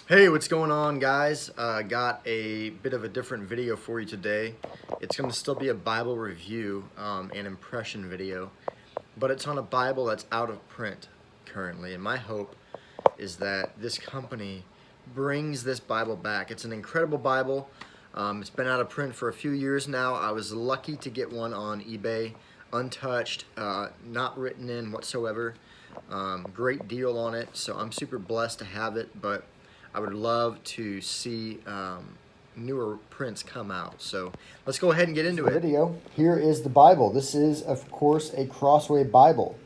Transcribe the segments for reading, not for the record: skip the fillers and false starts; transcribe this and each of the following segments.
Hey, what's going on, guys? Got a bit of a different video for you today. It's going to still be a Bible review and impression video, but it's on a Bible that's out of print currently. And my hope is that this company brings this Bible back. It's an incredible Bible. It's been out of print for a few years now. I was lucky to get one on eBay, untouched, not written in whatsoever. Great deal on it, so I'm super blessed to have it, but I would love to see newer prints come out. So let's go ahead and get into it. Video. Here is the Bible. This is, of course, a Crossway Bible.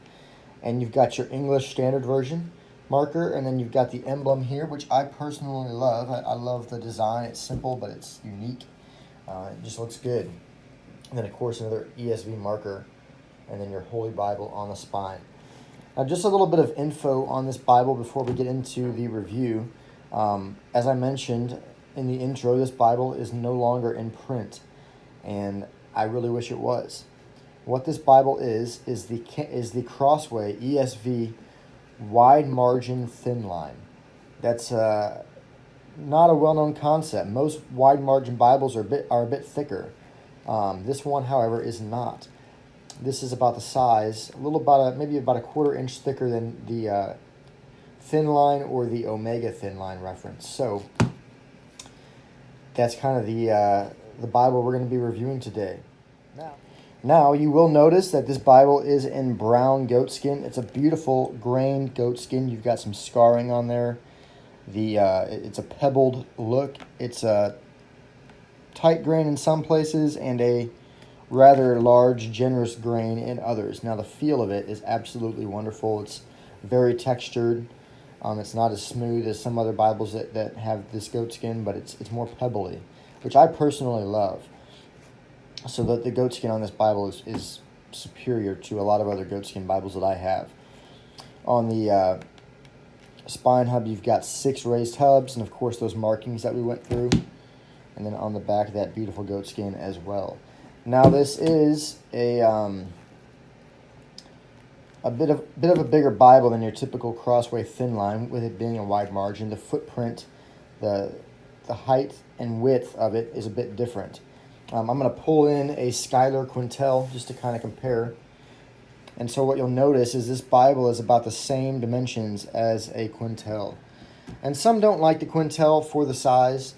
And you've got your English Standard Version marker, and then you've got the emblem here, which I personally love. I love the design. It's simple, but it's unique. It just looks good. And then, of course, another ESV marker, and then your Holy Bible on the spine. Now, just a little bit of info on this Bible before we get into the review. As I mentioned in the intro, this Bible is no longer in print, and I really wish it was. What this Bible is the Crossway ESV Wide Margin Thin Line. That's not a well-known concept. Most wide margin Bibles are a bit thicker. This one, however, is not. This is about the size, maybe about a quarter-inch thicker than the thin line or the Omega thin line reference. So that's kind of the Bible we're going to be reviewing today. Now you will notice that this Bible is in brown goatskin. It's a beautiful grained goatskin. You've got some scarring on there. It's a pebbled look. It's a tight grain in some places and a rather large, generous grain in others. Now the feel of it is absolutely wonderful. It's very textured. It's not as smooth as some other Bibles that have this goatskin, but it's more pebbly, which I personally love. So that the goatskin on this Bible is superior to a lot of other goatskin Bibles that I have. On the spine hub, you've got 6 raised hubs, and of course those markings that we went through. And then on the back of that beautiful goatskin as well. Now this is a bit of a bigger Bible than your typical Crossway thin line, with it being a wide margin. The footprint, the height and width of it is a bit different. I'm going to pull in a Schuyler Quintel just to kind of compare. And so what you'll notice is this Bible is about the same dimensions as a Quintel. And some don't like the Quintel for the size.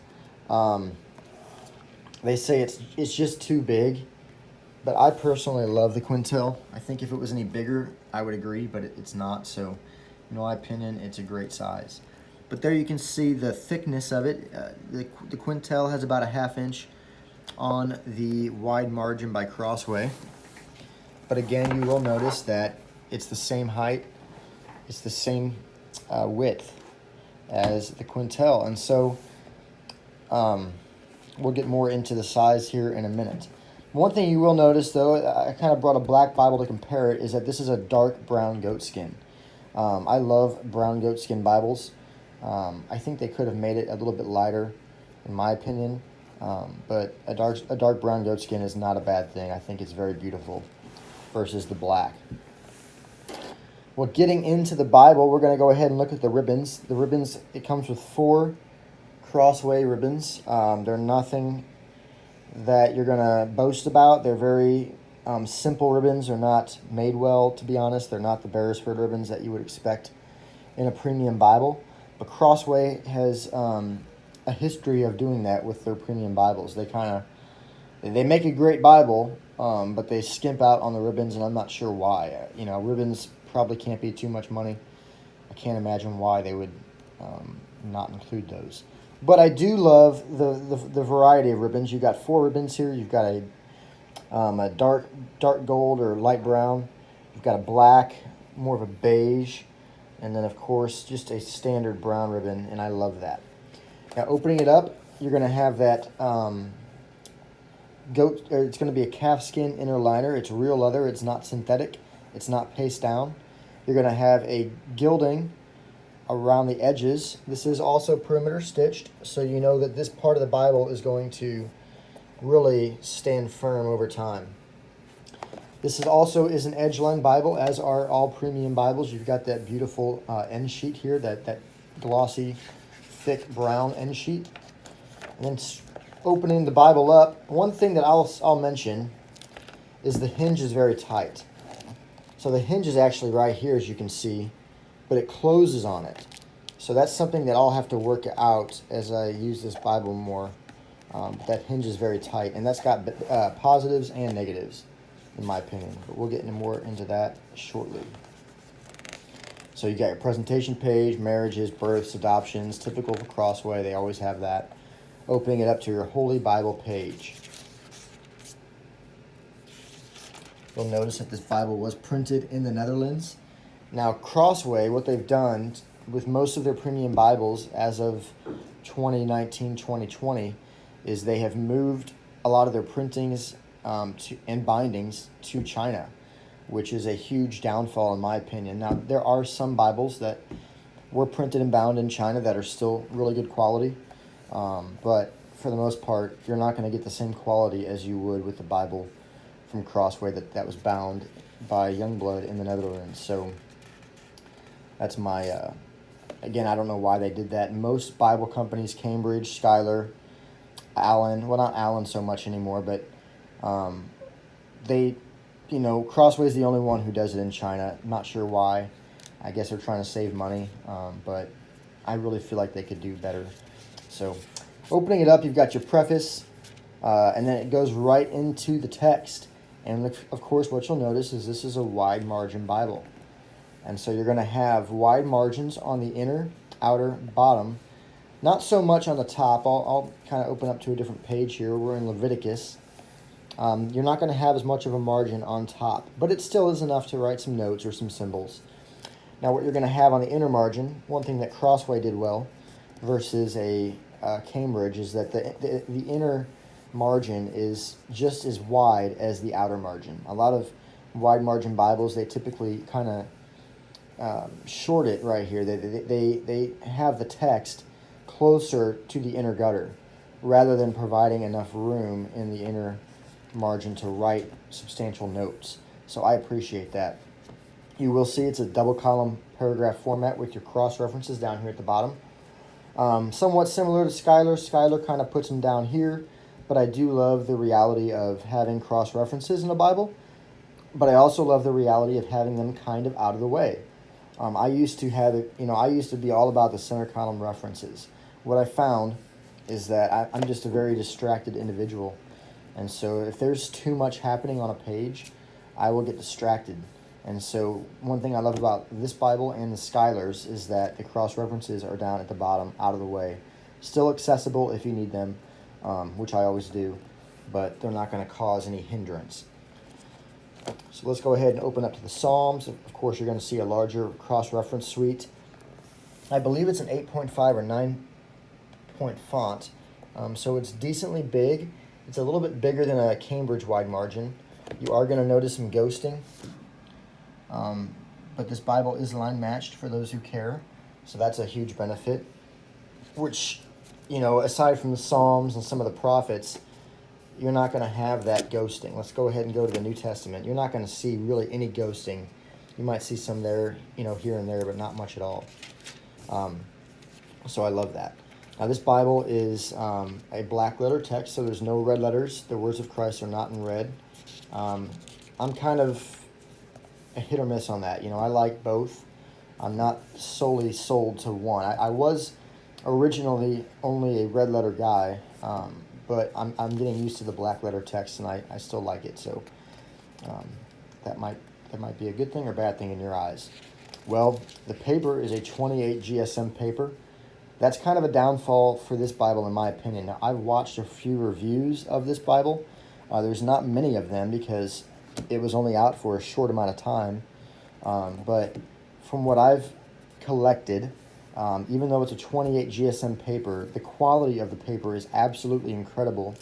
They say it's just too big. But I personally love the Quintel. I think if it was any bigger, I would agree, but it's not. So, in my opinion, it's a great size. But there you can see the thickness of it. The Quintel has about a 1/2 inch on the wide margin by Crossway. But again, you will notice that it's the same height. It's the same width as the Quintel. And so we'll get more into the size here in a minute. One thing you will notice, though, I kind of brought a black Bible to compare it, is that this is a dark brown goatskin. I love brown goatskin Bibles. I think they could have made it a little bit lighter, in my opinion. But a dark brown goatskin is not a bad thing. I think it's very beautiful versus the black. Well, getting into the Bible, we're going to go ahead and look at the ribbons. The ribbons, it comes with 4 Crossway ribbons. They're nothing that you're going to boast about. They're very simple ribbons. They're not made well, to be honest. They're not the Beresford ribbons that you would expect in a premium Bible. But Crossway has a history of doing that with their premium Bibles. They make a great Bible, but they skimp out on the ribbons, and I'm not sure why. Ribbons probably can't be too much money. I can't imagine why they would not include those. But I do love the variety of ribbons. You've got 4 ribbons here. You've got a dark gold or light brown. You've got a black, more of a beige, and then, of course, just a standard brown ribbon, and I love that. Now, opening it up, you're going to have that it's going to be a calfskin inner liner. It's real leather. It's not synthetic. It's not paste down. You're going to have a gilding around the edges. This is also perimeter stitched, so you know that this part of the Bible is going to really stand firm over time. This is also an edge-line Bible, as are all premium Bibles. You've got that beautiful end sheet here, that glossy thick brown end sheet. And then opening the Bible up, one thing that I'll mention is the hinge is very tight. So the hinge is actually right here, as you can see, but it closes on it. So that's something that I'll have to work out as I use this Bible more. That hinge is very tight, and that's got positives and negatives, in my opinion. But we'll get more into that shortly. So you got your presentation page, marriages, births, adoptions, typical for Crossway. They always have that. Opening it up to your Holy Bible page. You'll notice that this Bible was printed in the Netherlands. Now, Crossway, what they've done with most of their premium Bibles as of 2019, 2020, is they have moved a lot of their printings and bindings to China, which is a huge downfall in my opinion. Now, there are some Bibles that were printed and bound in China that are still really good quality, but for the most part, you're not going to get the same quality as you would with the Bible from Crossway that was bound by Youngblood in the Netherlands. So that's my, again, I don't know why they did that. Most Bible companies, Cambridge, Schuyler, Allen, well, not Allen so much anymore, but Crossway is the only one who does it in China. Not sure why. I guess they're trying to save money, but I really feel like they could do better. So opening it up, you've got your preface, and then it goes right into the text. And of course, what you'll notice is this is a wide margin Bible. And so you're going to have wide margins on the inner, outer, bottom. Not so much on the top. I'll kind of open up to a different page here. We're in Leviticus. You're not going to have as much of a margin on top, but it still is enough to write some notes or some symbols. Now, what you're going to have on the inner margin, one thing that Crossway did well versus a Cambridge is that the inner margin is just as wide as the outer margin. A lot of wide margin Bibles, they typically kind of short it right here. They have the text closer to the inner gutter rather than providing enough room in the inner margin to write substantial notes. So I appreciate that. You will see it's a double column paragraph format with your cross references down here at the bottom. Somewhat similar to Schuyler. Schuyler kind of puts them down here, but I do love the reality of having cross references in a Bible, but I also love the reality of having them kind of out of the way. I used to have it, I used to be all about the center column references. What I found is that I'm just a very distracted individual. And so if there's too much happening on a page, I will get distracted. And so one thing I love about this Bible and the Schuyler's is that the cross references are down at the bottom, out of the way. Still accessible if you need them, which I always do, but they're not going to cause any hindrance. So let's go ahead and open up to the Psalms. Of course, you're going to see a larger cross-reference suite. I believe it's an 8.5 or 9-point font, so it's decently big. It's a little bit bigger than a Cambridge wide margin. You are going to notice some ghosting, but this Bible is line matched for those who care, so that's a huge benefit, which, aside from the Psalms and some of the prophets, you're not going to have that ghosting. Let's go ahead and go to the New Testament. You're not going to see really any ghosting. You might see some there, here and there, but not much at all. So I love that. Now this Bible is a black letter text, so there's no red letters. The words of Christ are not in red. I'm kind of a hit or miss on that. I like both. I'm not solely sold to one. I was originally only a red letter guy, but I'm getting used to the black letter text, and I still like it. So that might be a good thing or bad thing in your eyes. Well, the paper is a 28 GSM paper. That's kind of a downfall for this Bible, in my opinion. Now, I've watched a few reviews of this Bible. There's not many of them because it was only out for a short amount of time. But from what I've collected, even though it's a 28 GSM paper, the quality of the paper is absolutely incredible,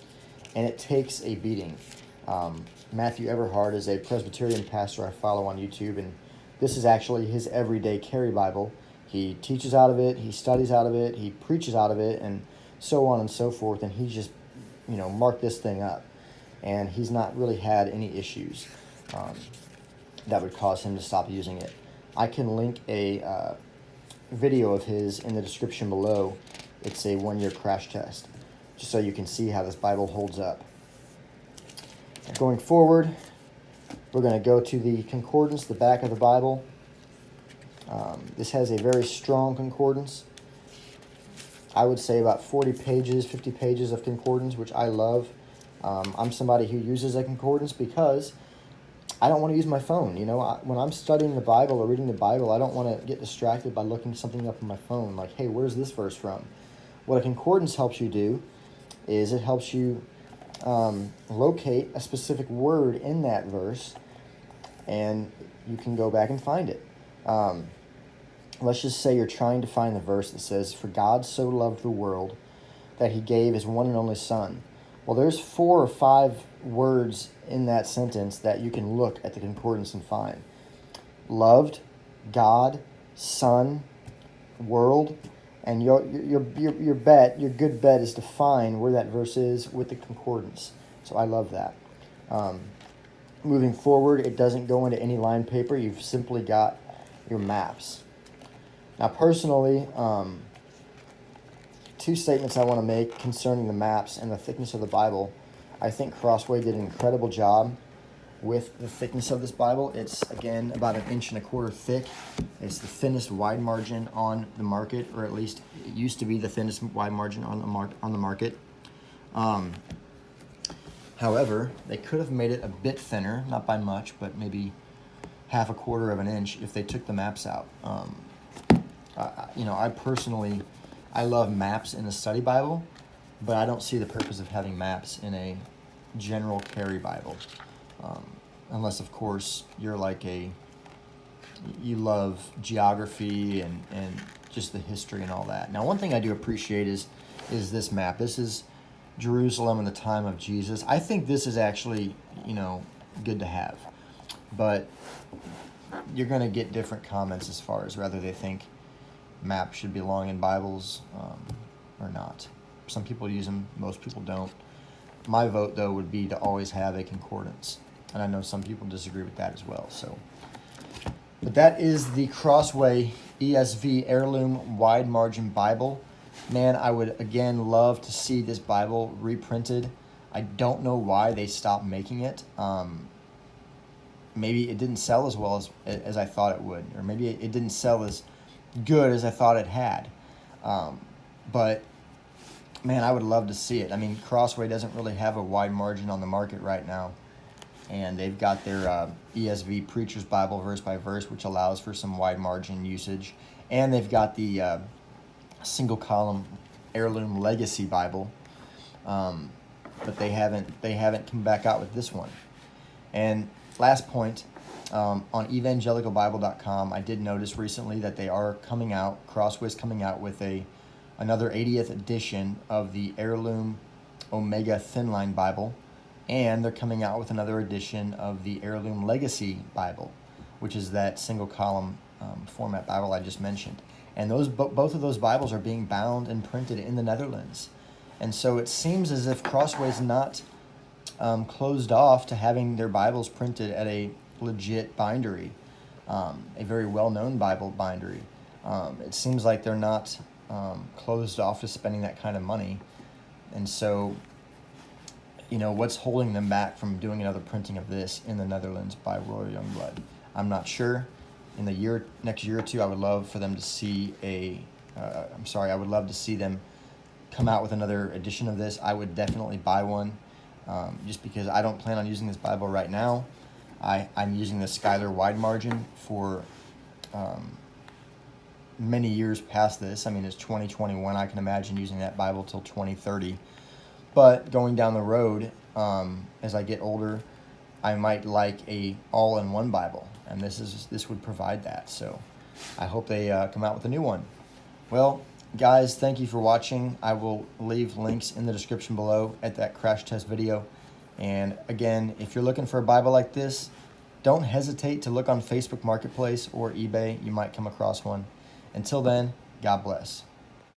and it takes a beating. Matthew Everhard is a Presbyterian pastor I follow on YouTube, and this is actually his everyday carry Bible. He teaches out of it, he studies out of it, he preaches out of it, and so on and so forth, and he's just, marked this thing up. And he's not really had any issues that would cause him to stop using it. I can link a video of his in the description below, It's a 1-year crash test, just so you can see how this Bible holds up. Going forward, we're going to go to the concordance, the back of the Bible. This has a very strong concordance. I would say about 40 pages, 50 pages of concordance, which I love. I'm somebody who uses a concordance because I don't want to use my phone. You know, when I'm studying the Bible or reading the Bible, I don't want to get distracted by looking something up on my phone. Like, hey, where's this verse from? What a concordance helps you do is it helps you locate a specific word in that verse, and you can go back and find it. Let's just say you're trying to find the verse that says, "For God so loved the world that he gave his one and only Son." Well, there's 4 or 5 words in that sentence that you can look at the concordance and find. Loved, God, Son, world, and your good bet is to find where that verse is with the concordance. So I love that. Moving forward, it doesn't go into any line paper. You've simply got your maps. Now, personally, 2 statements I want to make concerning the maps and the thickness of the Bible. I think Crossway did an incredible job with the thickness of this Bible. It's, again, about 1.25 inches thick. It's the thinnest wide margin on the market, or at least it used to be the thinnest wide margin on the market. However, they could have made it a bit thinner, not by much, but maybe 1/4 inch if they took the maps out. I love maps in a study Bible, but I don't see the purpose of having maps in a general carry Bible. Unless, of course, you're like you love geography and just the history and all that. Now, one thing I do appreciate is this map. This is Jerusalem in the time of Jesus. I think this is actually, good to have. But you're going to get different comments as far as whether they think maps should belong in Bibles or not. Some people use them, most people don't. My vote, though, would be to always have a concordance. And I know some people disagree with that as well. But that is the Crossway ESV Heirloom Wide Margin Bible. Man, I would, again, love to see this Bible reprinted. I don't know why they stopped making it. Maybe it didn't sell as well as I thought it would. Or maybe it didn't sell as good as I thought it had. But, man, I would love to see it. I mean, Crossway doesn't really have a wide margin on the market right now. And they've got their ESV Preacher's Bible verse by verse, which allows for some wide margin usage. And they've got the single column Heirloom Legacy Bible. But they haven't come back out with this one. And last point, on evangelicalbible.com, I did notice recently that they are coming out, Crossway's coming out with another 80th edition of the Heirloom Omega Thinline Bible, and they're coming out with another edition of the Heirloom Legacy Bible, which is that single column format Bible I just mentioned. And both of those Bibles are being bound and printed in the Netherlands. And so it seems as if Crossway's not closed off to having their Bibles printed at a legit bindery, a very well-known Bible bindery. It seems like they're not closed off to spending that kind of money. And so, what's holding them back from doing another printing of this in the Netherlands by Royal Youngblood? I'm not sure. In the next year or two, I would love for them to see I would love to see them come out with another edition of this. I would definitely buy one, just because I don't plan on using this Bible right now. I'm using the Schuyler Wide Margin for many years past this. I mean, it's 2021. I can imagine using that Bible till 2030. But going down the road, as I get older, I might like a all-in-one Bible, and this would provide that. So I hope they come out with a new one. Well, guys, thank you for watching. I will leave links in the description below at that crash test video. And again, if you're looking for a Bible like this, don't hesitate to look on Facebook Marketplace or eBay. You might come across one. Until then, God bless.